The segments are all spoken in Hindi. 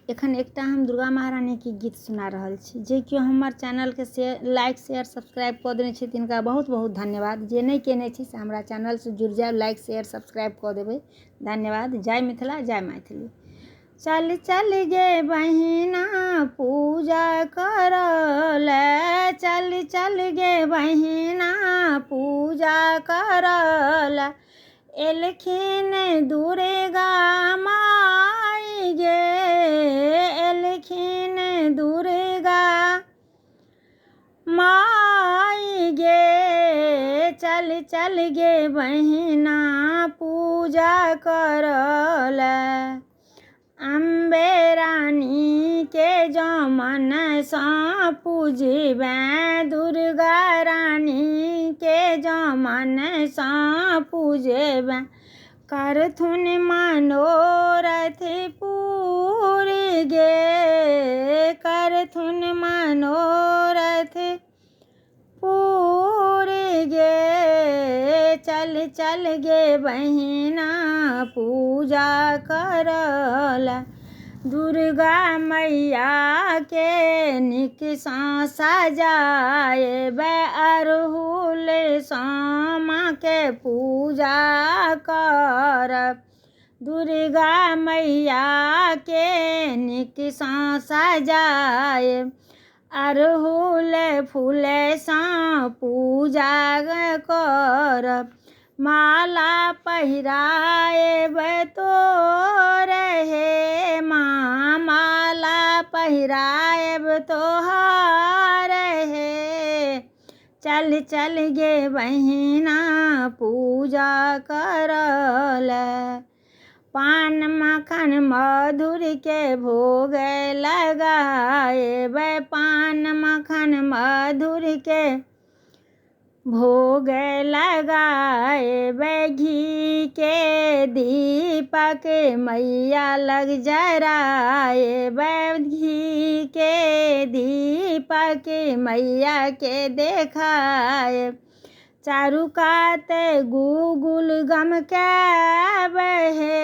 एखन एकटा हम दुर्गा महारानी के गीत सुना रहल छी, जे केओ हमर चैनल के लाइक शेयर सब्सक्राइब कऽ देने छै तिनका बहुत बहुत धन्यवाद। जे नहीं केने छै से हमरा चैनल से जुड़ जाए, लाइक शेयर सब्सक्राइब कऽ देबै। धन्यवाद। जय मिथिला, जय मैथिली। चल चल गे बहिना पूजा करले, चल चल गे बहिना पूजा करले, एलखिन दुर्गा माई गे, एलखिन दुर्गा माई गे। चल चल गे बहिना पूजा करले, अम्बे रानी के जो मन सा पूजबे, दुर्गा रानी के जो मन सा पूजबे, करथुन मनोरथ पूरी गे, करथुन मनोरथ पूरी गे। चल चल गे बहिना पूजा करला, दुर्गा मैया के निक सा सजाएबे, अरहुल सामा के पूजा करब, दुर्गा मैया के निक सा सजाएब, अरहुल फूल सा पूजा करब, माला पहिराएब तोर हे माँ, माला पहिराएब तोहार हे। चल चल गे बहिना पूजा करले, पान मखन मधुर के भोग लगाएब, पान मखन मधुर के भोग लगाएब, घी के दीपक मैया लग जराएब, घी के दीपक मैया के देखाएब, चारू कात गुगुल गम के बहे।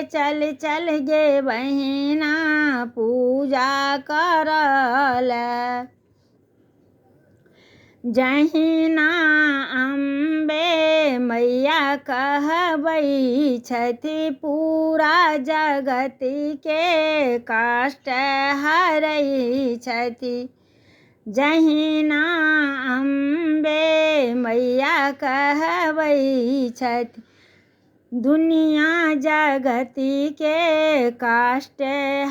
चल चल गे बहिना पूजा करले, जहिना अम्बे मैया कहबै छथि, पूरा जगत के कष्ट हरै छथि, जहिना अम्बे मैया कहबै छथि, दुनिया जगत के कष्ट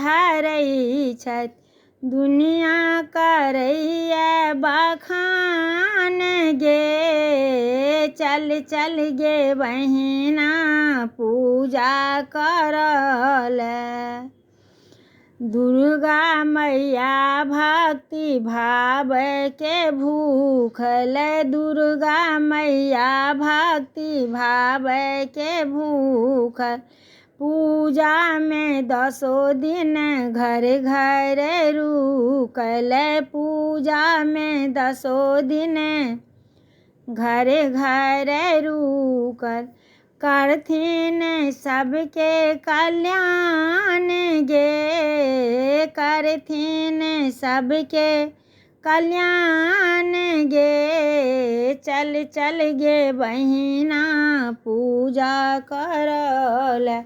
हरै छथि, दुनिया करैया बखान गे। चल चल गे बहिना पूजा करले, दुर्गा मैया भक्ति भाव के भूखल, दुर्गा मैया भक्ति भाव के भूखल, पूजा में 10 दिन घर घर रुकल, पूजा में 10 दिन घर घर रुकल, करथिन सबके कल्याण गे, करथिन सबके कल्याण गे। चल चल गे बहिना पूजा करले।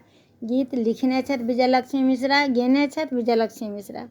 गीत लिखने छथि विजयलक्ष्मी मिश्रा, गेने छथि विजयलक्ष्मी मिश्रा।